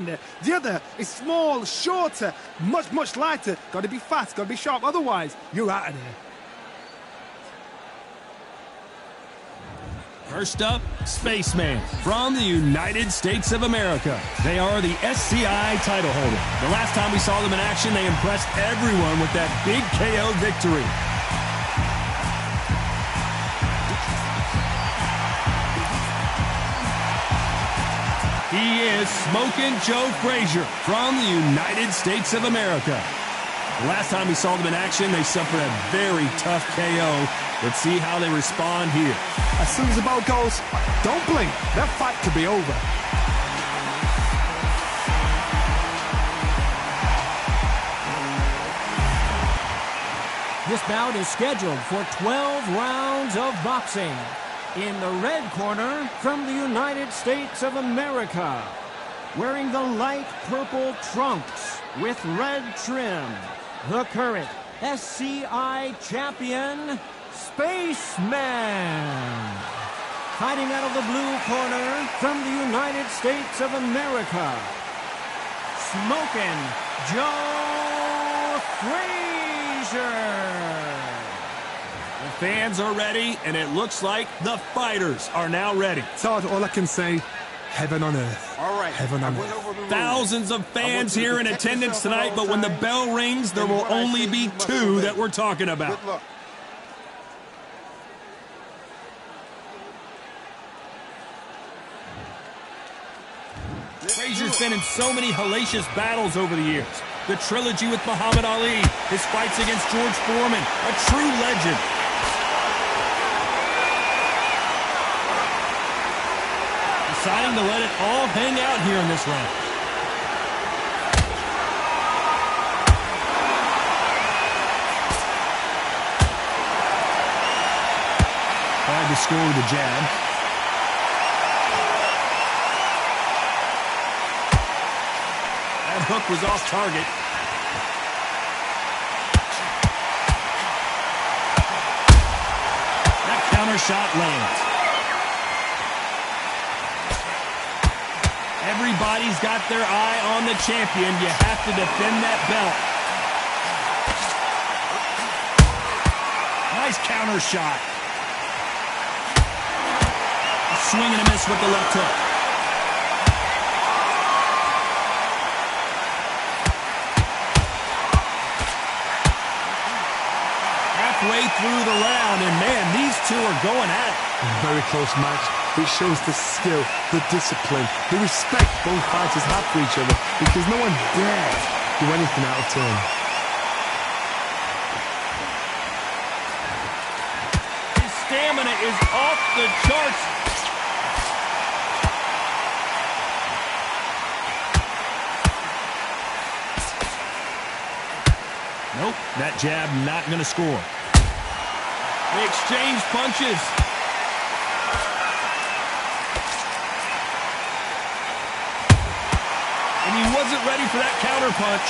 The other is small, shorter, much lighter. Got to be fast, got to be sharp, otherwise you're out of there. First up, Spaceman from the United States of America. They are the SCI title holder. The last time we saw them in action, they impressed everyone with that big KO victory. He is Smokin' Joe Frazier from the United States of America. The last time we saw them in action, they suffered a very tough KO. Let's see how they respond here. As soon as the bell goes, don't blink. That fight could be over. This bout is scheduled for 12 rounds of boxing. In the red corner, from the United States of America, wearing the light purple trunks with red trim, the current SCI champion, Spaceman. Fighting out of the blue corner, from the United States of America, Smokin' Joe Frazier. The fans are ready, and it looks like the fighters are now ready. Todd, all I can say, heaven on earth. All right. Heaven on earth. Thousands of fans here in attendance tonight, but when the bell rings, there will only be two that we're talking about. Good luck. Frazier's been in so many hellacious battles over the years. The trilogy with Muhammad Ali, his fights against George Foreman, a true legend. Deciding to let it all hang out here in this round. Tried to score with a jab. That hook was off target. That counter shot lands. Everybody's got their eye on the champion. You have to defend that belt. Nice counter shot. A swing and a miss with the left hook. Halfway through the round, and man, these two are going at it. Very close match. It shows the skill, the discipline, the respect both fighters have for each other, because no one dares do anything out of turn. His stamina is off the charts. Nope, that jab not going to score. They exchange punches. And he wasn't ready for that counter punch.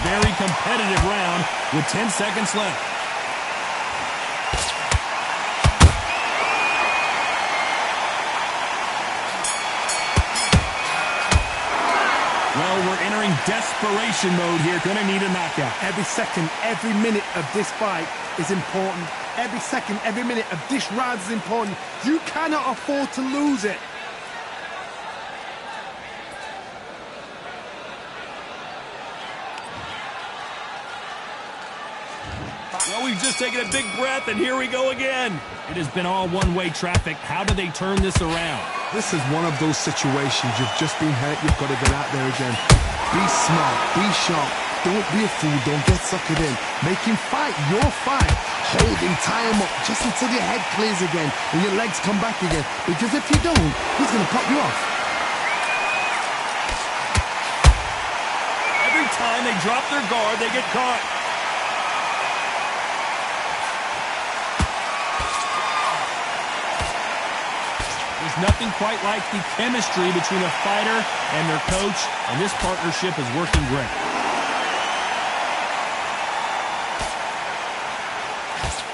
Very competitive round with 10 seconds left. Well, we're entering desperation mode here. Gonna need a knockout. Every second, every minute of this fight is important. Every second, every minute of this round is important. You cannot afford to lose it. Well, we've just taken a big breath, and here we go again. It has been all one-way traffic. How do they turn this around? This is one of those situations. You've just been hurt. You've got to get out there again. Be smart. Be sharp. Don't be a fool. Don't get suckered in. Make him fight your fight. Hold him, tie him up, just until your head clears again and your legs come back again. Because if you don't, he's going to cut you off. Every time they drop their guard, they get caught. There's nothing quite like the chemistry between a fighter and their coach, and this partnership is working great.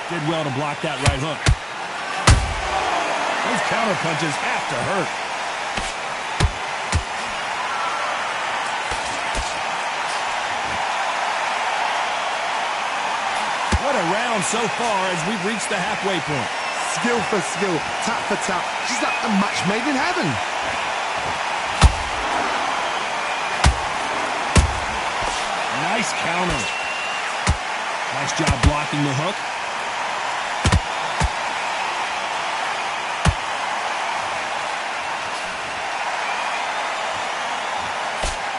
Did well to block that right hook. Those counter punches have to hurt. round so far as we've reached the halfway point. Skill for skill, tap for tap. She's like a match made in heaven. Nice counter. Nice job blocking the hook.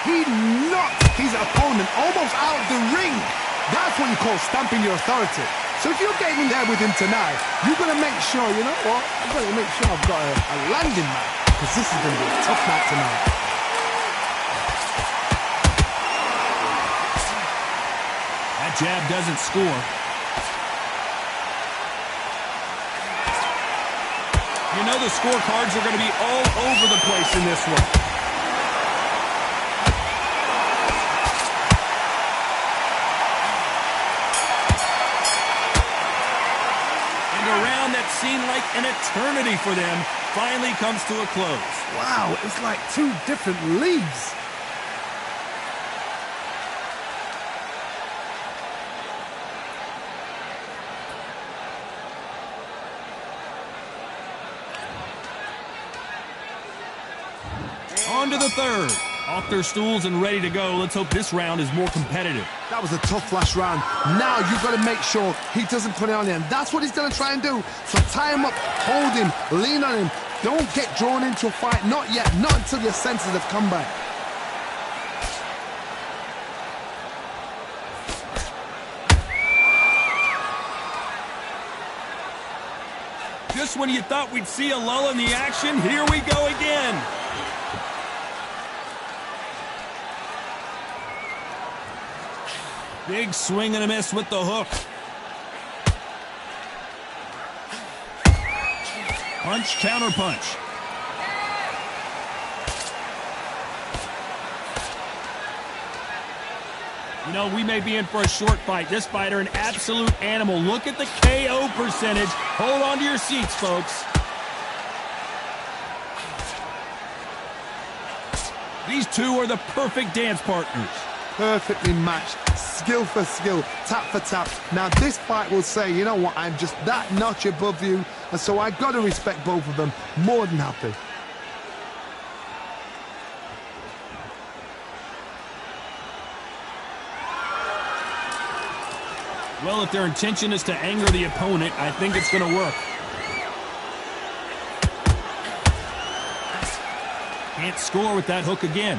He knocked his opponent almost out of the ring. That's what you call stamping your authority. So if you're getting in there with him tonight, you've got to make sure, you know what? I've got to make sure I've got a landing mat, because this is going to be a tough night tonight. That jab doesn't score. You know the scorecards are going to be all over the place in this one. Seemed like an eternity for them finally comes to a close. Wow, it's like two different leagues. On to the third. Off their stools and ready to go. Let's hope this round is more competitive. That was a tough last round. Now you've got to make sure he doesn't put it on him. That's what he's going to try and do. So tie him up, hold him, lean on him. Don't get drawn into a fight. Not yet. Not until your senses have come back. Just when you thought we'd see a lull in the action, here we go again. Big swing and a miss with the hook. Punch, counter punch. You know, we may be in for a short fight. This fighter, an absolute animal. Look at the KO percentage. Hold on to your seats, folks. These two are the perfect dance partners. Perfectly matched, skill for skill, tap for tap. Now this fight will say, you know what, I'm just that notch above you, and so I got to respect both of them. More than happy. Well, if their intention is to anger the opponent, I think it's going to work. Can't score with that hook again.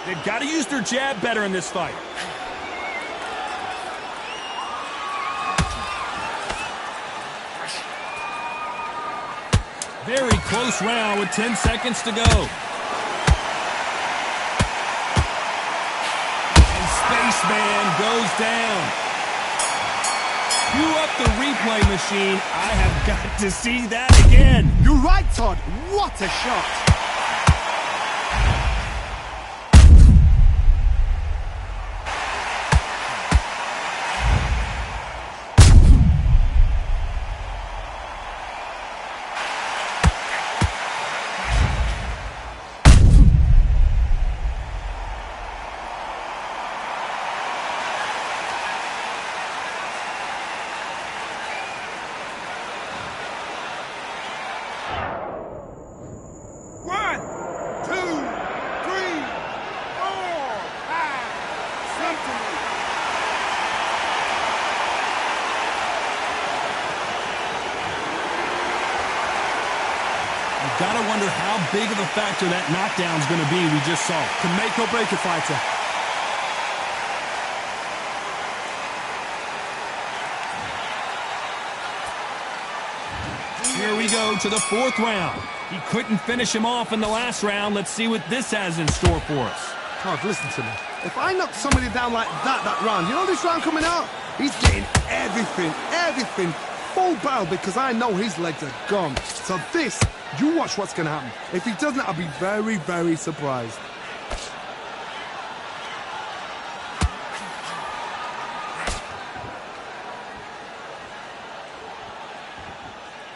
They've got to use their jab better in this fight. Very close round with 10 seconds to go. And Spaceman goes down. Cue up the replay machine. I have got to see that again. You're right, Todd. What a shot. Gotta wonder how big of a factor that knockdown's gonna be we just saw. Can make or break a fighter. Here we go to the fourth round. He couldn't finish him off in the last round. Let's see what this has in store for us. Todd, listen to me. If I knock somebody down like that round, you know this round coming out? He's getting everything, full barrel, because I know his legs are gone. So this, you watch what's going to happen. If he doesn't, I'll be very, very surprised.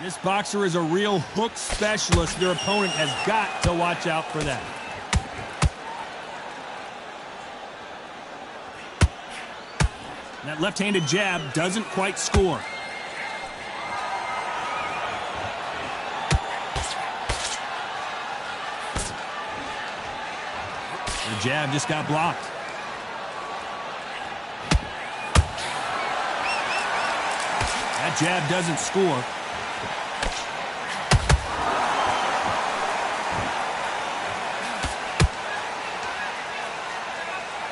This boxer is a real hook specialist. Their opponent has got to watch out for that. That left-handed jab doesn't quite score. The jab just got blocked. That jab doesn't score.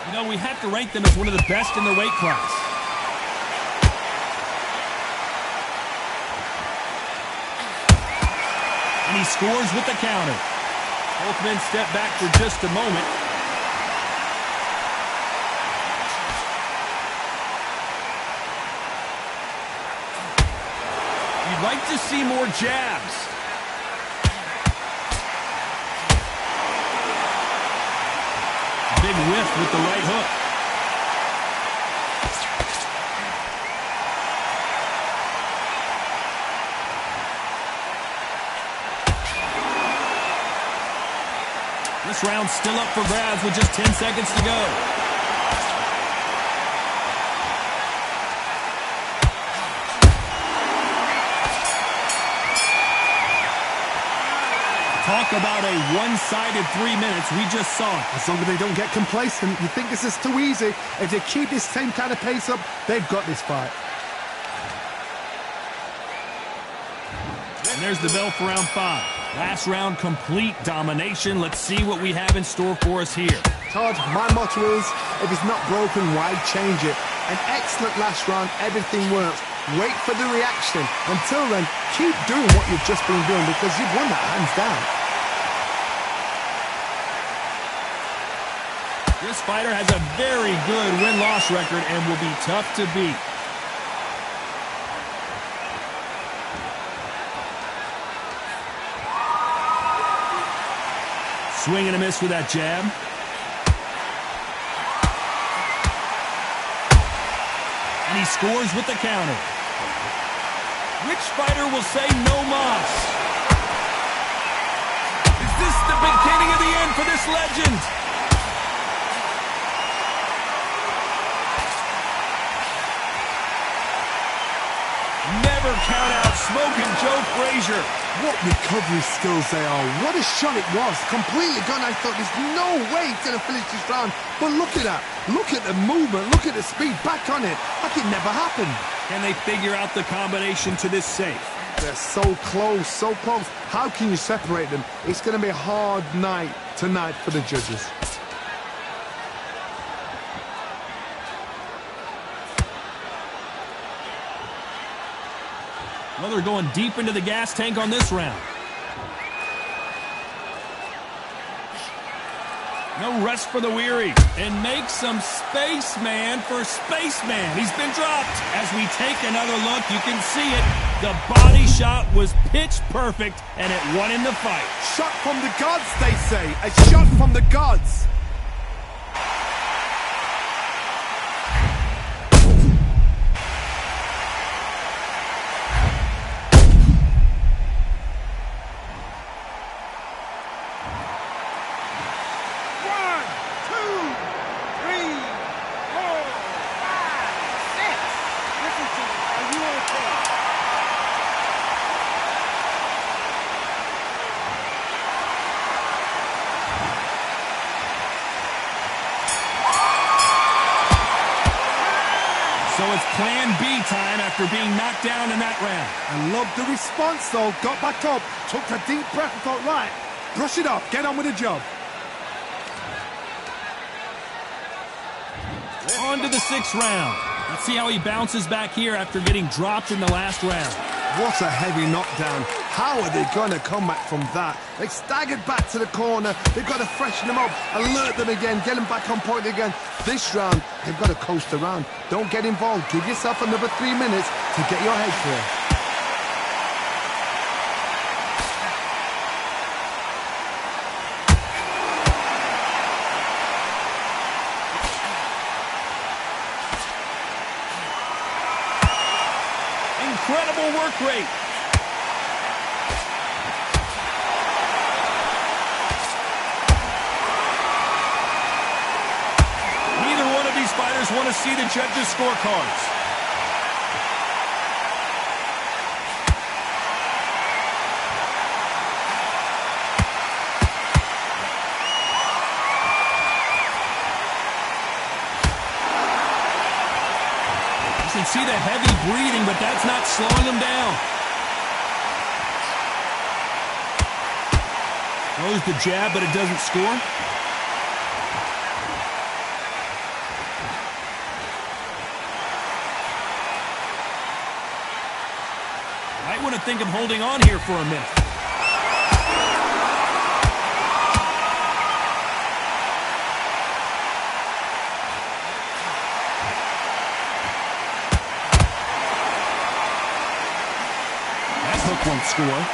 You know, we have to rank them as one of the best in their weight class. And he scores with the counter. Both men step back for just a moment. You'd like to see more jabs. Big whiff with the right hook. This round's still up for grabs with just 10 seconds to go. Talk about a one-sided 3 minutes. We just saw it. As long as they don't get complacent, you think this is too easy. If they keep this same kind of pace up, they've got this fight. And there's the bell for round 5. Last round, complete domination. Let's see what we have in store for us here. Todd, my motto is, if it's not broken, why change it? An excellent last round, everything works. Wait for the reaction. Until then, keep doing what you've just been doing because you've won that hands down. This fighter has a very good win-loss record and will be tough to beat. Swing and a miss with that jab. And he scores with the counter. Which fighter will say no mas? Is this the beginning of the end for this legend? Never count out Smoking Joe Frazier. What recovery skills they are. What a shot it was. Completely gone. I thought there's no way he's going to finish this round. But look at that. Look at the movement. Look at the speed. Back on it. Like it never happened. Can they figure out the combination to this safe? They're so close, so close. How can you separate them? It's going to be a hard night tonight for the judges. Well, they're going deep into the gas tank on this round. No rest for the weary. And make some space, man, for Spaceman. He's been dropped. As we take another look, you can see it. The body shot was pitch perfect, and it won in the fight. Shot from the gods, they say. A shot from the gods. So it's plan B time after being knocked down in that round. I love the response, though. Got back up, took a deep breath and thought, right, brush it off, get on with the job. On to the 6th round. Let's see how he bounces back here after getting dropped in the last round. What a heavy knockdown. How are they going to come back from that? They staggered back to the corner. They've got to freshen them up, alert them again, get them back on point again. This round, they've got to coast around. Don't get involved. Give yourself another 3 minutes to get your head clear. Incredible work rate. Neither one of these fighters want to see the judges' scorecards. You can see the heavy breathing, but that's not slowing him down. Throws the jab, but it doesn't score. Might want to think of holding on here for a minute. That hook won't score.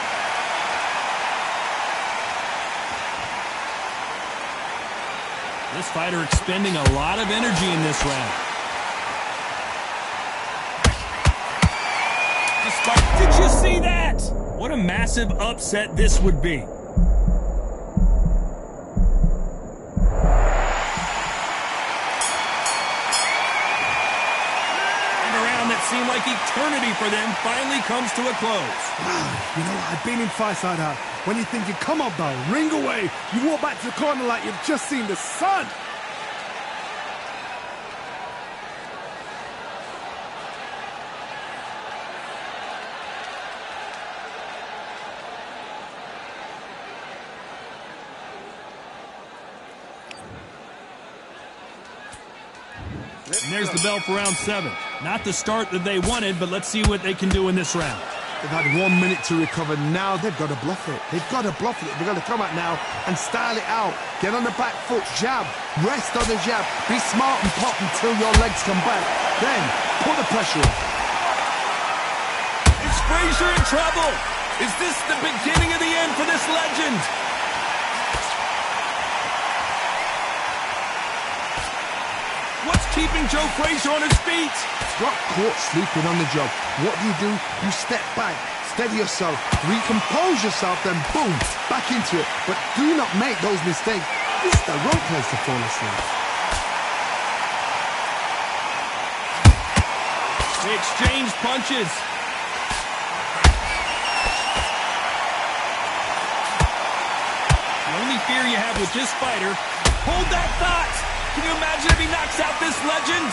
This fighter expending a lot of energy in this round. Did you see that? What a massive upset this would be. In a round that seemed like eternity for them finally comes to a close. You know, I've been in fights like that. When you think you come up, though, ring away. You walk back to the corner like you've just seen the sun. And there's the bell for round 7. Not the start that they wanted, but let's see what they can do in this round. They've had 1 minute to recover. Now they've got to bluff it. They've got to bluff it. They've got to come out now and style it out. Get on the back foot, jab, rest on the jab. Be smart and pop until your legs come back. Then put the pressure on. Is Frazier in trouble? Is this the beginning of the end for this legend? What's keeping Joe Frazier on his feet? Got caught sleeping on the job. What do? You step back, steady yourself, recompose yourself, then boom, back into it. But do not make those mistakes. This is the wrong place to fall asleep. They exchange punches. The only fear you have with this fighter, hold that thought. Can you imagine if he knocks out this legend?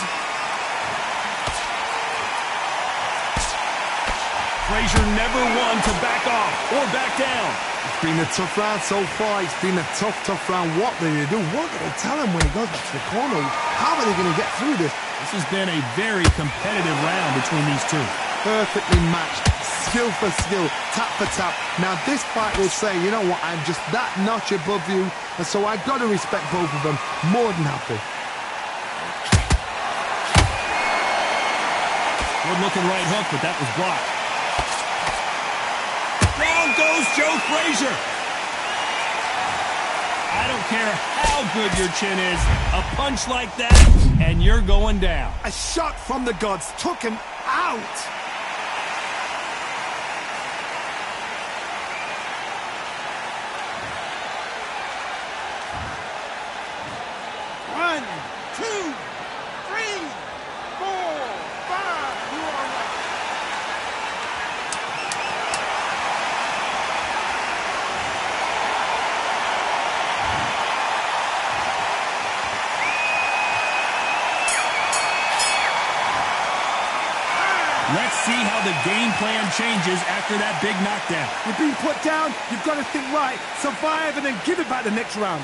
Frazier never one to back off or back down. It's been a tough round so far. It's been a tough round. What do they do? What do they tell him when he goes back to the corner? How are they going to get through this? This has been a very competitive round between these two. Perfectly matched. Skill for skill. Tap for tap. Now this fight will say, you know what, I'm just that notch above you. And so I've got to respect both of them. More than happy. Good looking right hook, but that was blocked. Down goes Joe Frazier. I don't care how good your chin is. A punch like that, and you're going down. A shot from the gods took him out. One, two, three, four, five. You are right. Let's see how the game plan changes after that big knockdown. You've been put down, you've got to think right, survive, and then give it back the next round.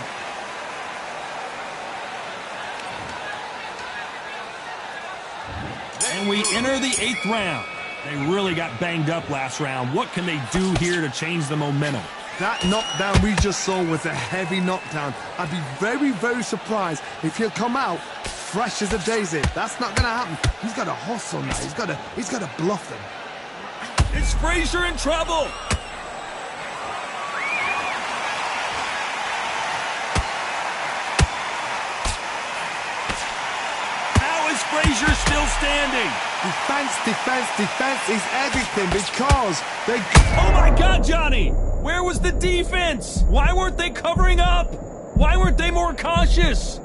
And we enter the 8th round. They really got banged up last round. What can they do here to change the momentum? That knockdown we just saw was a heavy knockdown. I'd be very, very surprised if he'll come out fresh as a daisy. That's not going to happen. He's got to hustle now. He's got to bluff them. Is Frazier in trouble? How is Frazier still standing? Defense is everything because they... Oh my God, Johnny! Where was the defense? Why weren't they covering up? Why weren't they more cautious?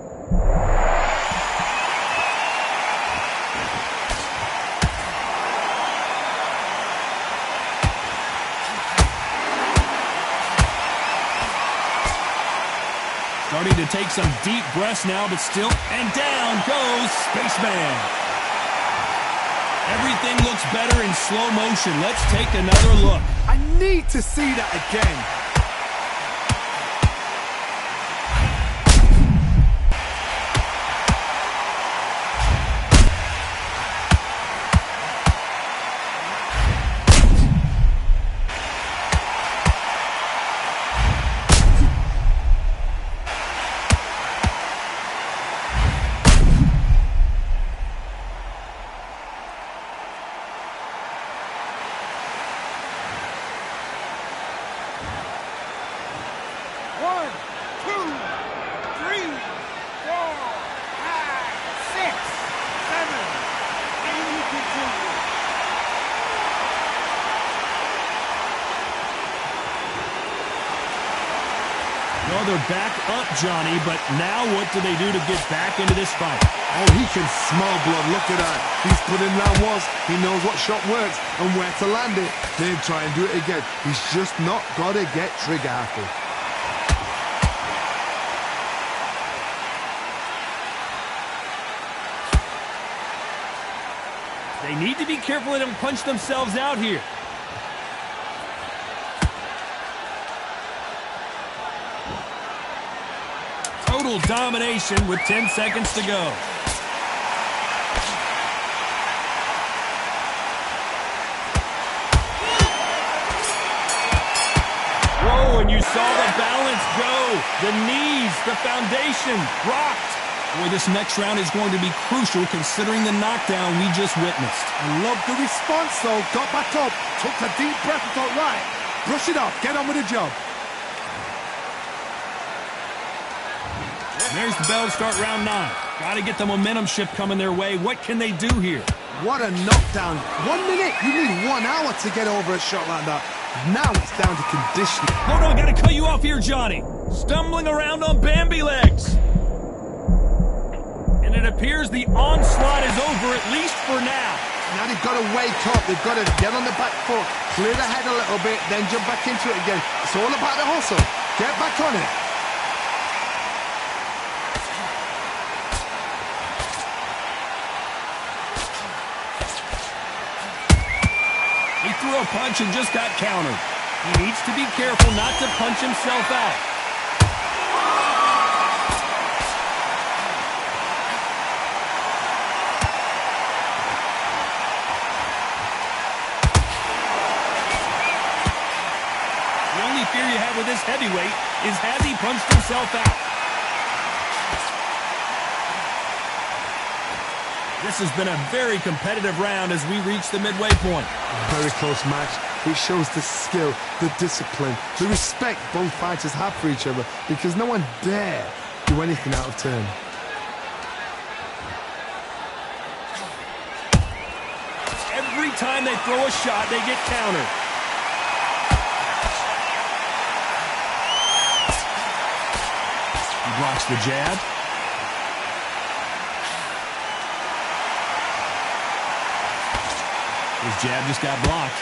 Starting to take some deep breaths now, but still, and down goes Spaceman. Everything looks better in slow motion. Let's take another look. I need to see that again. Well, they're back up, Johnny, but now what do they do to get back into this fight? Oh, he can smell blood. Look at that. He's put in round once. He knows what shot works and where to land it. Then try and do it again. He's just not got to get trigger happy. They need to be careful they don't punch themselves out here. Total domination with 10 seconds to go. Whoa, and you saw the balance go. The knees, the foundation, rocked. Boy, this next round is going to be crucial considering the knockdown we just witnessed. I love the response, though. Got back up, took a deep breath and thought, right, brush it off, get on with the job. There's the bell to start round 9. Got to get the momentum shift coming their way. What can they do here? What a knockdown. 1 minute, you need 1 hour to get over a shot like that. Now it's down to conditioning. Hold on, got to cut you off here, Johnny. Stumbling around on Bambi legs. And it appears the onslaught is over, at least for now. Now they've got to wake up. They've got to get on the back foot, clear the head a little bit, then jump back into it again. It's all about the hustle. Get back on it. He threw a punch and just got countered. He needs to be careful not to punch himself out. The only fear you have with this heavyweight is has he punched himself out? This has been a very competitive round as we reach the midway point. Very close match. It shows the skill, the discipline, the respect both fighters have for each other because no one dare do anything out of turn. Every time they throw a shot, they get countered. He blocks the jab. His jab just got blocked.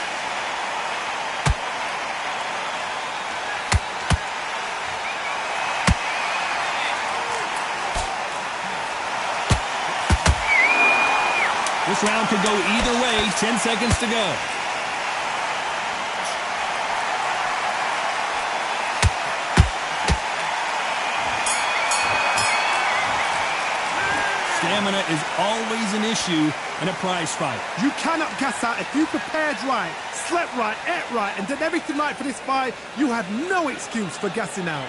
This round could go either way. 10 seconds to go. Stamina is always an issue in a prize fight. You cannot gas out. If you prepared right, slept right, ate right, and did everything right for this fight, you have no excuse for gassing out.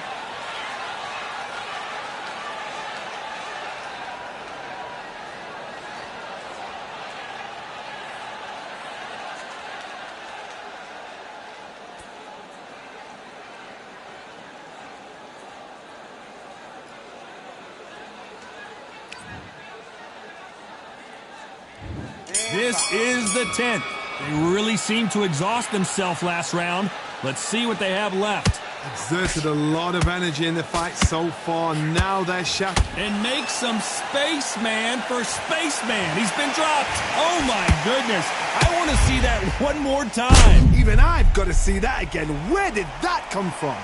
This is the 10th. They really seemed to exhaust themselves last round. Let's see what they have left. Exerted a lot of energy in the fight so far. Now they're shut. And make some space, man, for Spaceman. He's been dropped. Oh, my goodness. I want to see that one more time. Even I've got to see that again. Where did that come from?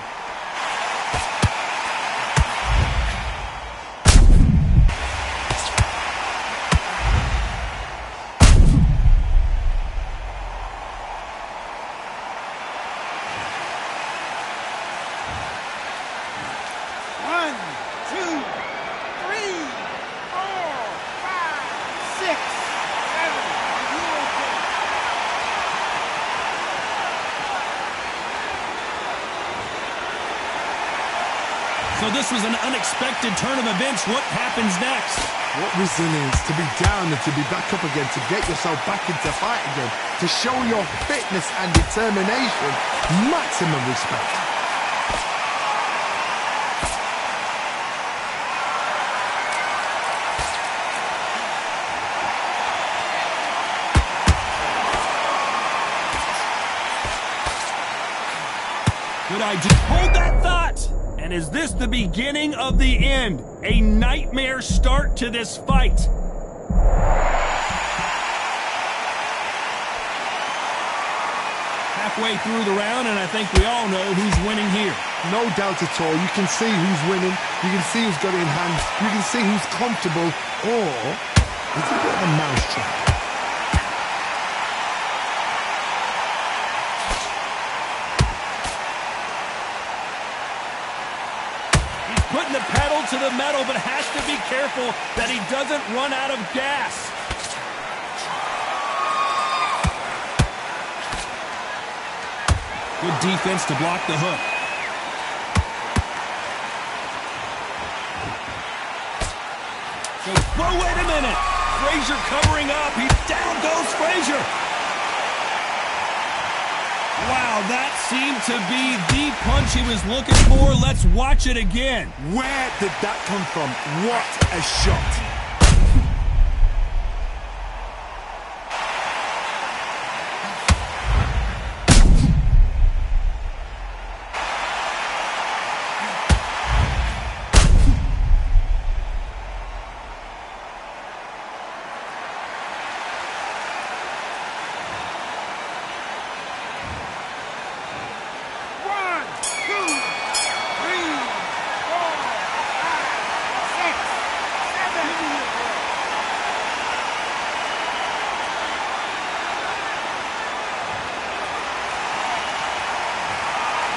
So this was an unexpected turn of events. What happens next? What resilience to be down and to be back up again, to get yourself back into fight again, to show your fitness and determination. Maximum respect. Good idea. Hold that thought! And is this the beginning of the end? A nightmare start to this fight. Halfway through the round, and I think we all know who's winning here. No doubt at all. You can see who's winning. You can see who's got it in hand. You can see who's comfortable. Or it's a bit of a mousetrap. Putting the pedal to the metal, but has to be careful that he doesn't run out of gas. Good defense to block the hook. Whoa, wait a minute. Frazier covering up. Down goes Frazier. Wow, that seemed to be the punch he was looking for. Let's watch it again. Where did that come from? What a shot.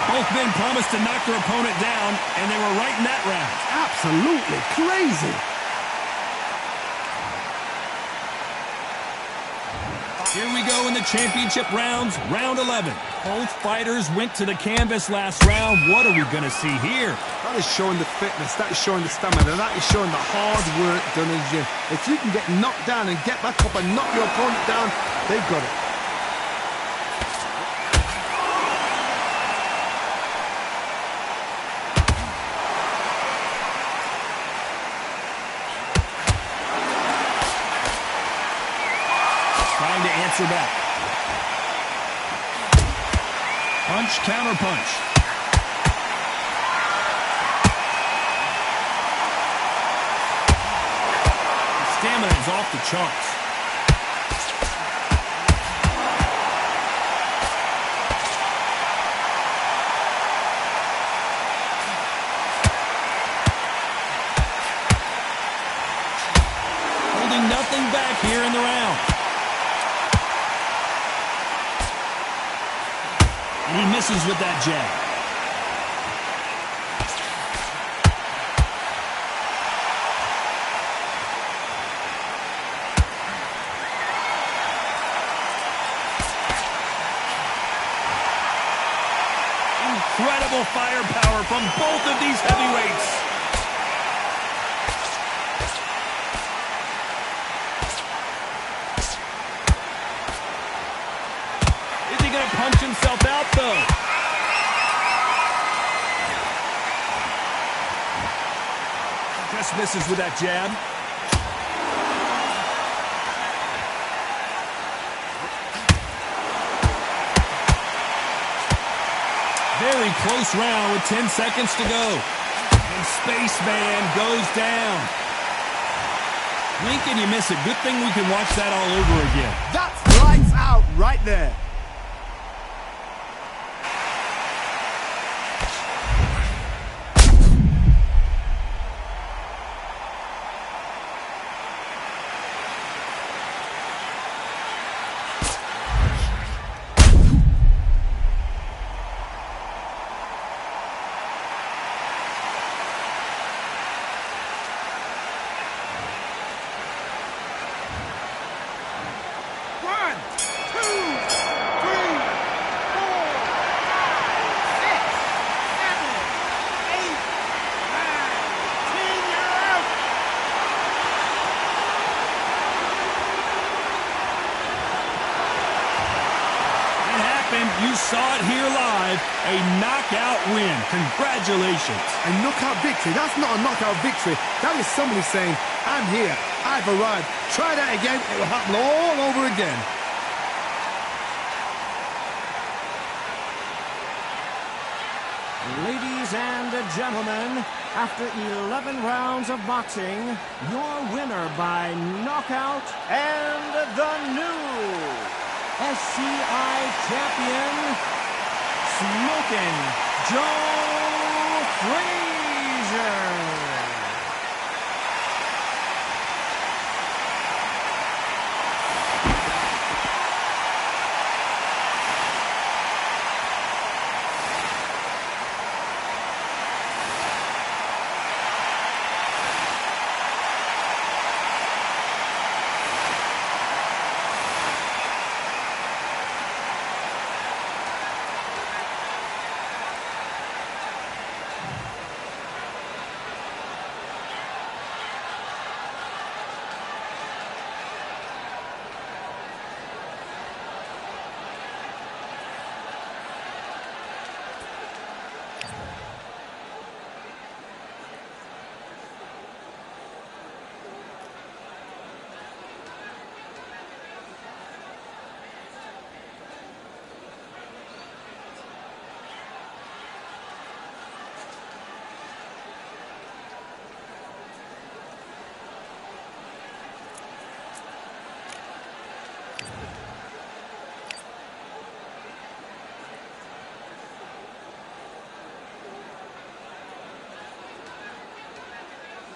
Both men promised to knock their opponent down, and they were right in that round. Absolutely crazy. Here we go in the championship rounds, round 11. Both fighters went to the canvas last round. What are we going to see here? That is showing the fitness, that is showing the stamina, that is showing the hard work done in the gym. If you can get knocked down and get back up and knock your opponent down, they've got it. Trying to answer back. Punch, counter punch. Stamina is off the charts. Holding nothing back here in the round. And he misses with that jab. Incredible firepower from both of these heavyweights. Is he going to punch himself out, though? Just misses with that jab. Very close round with 10 seconds to go. And Spaceman goes down. Blink and you miss it. Good thing we can watch that all over again. That's lights out right there. One, two, You saw it here live, a knockout win. Congratulations. A knockout victory? That's not a knockout victory. That is somebody saying, I'm here, I've arrived. Try that again, it will happen all over again. Ladies and gentlemen, after 11 rounds of boxing, your winner by knockout and the new SCI champion, Smokin' Joe Frazier.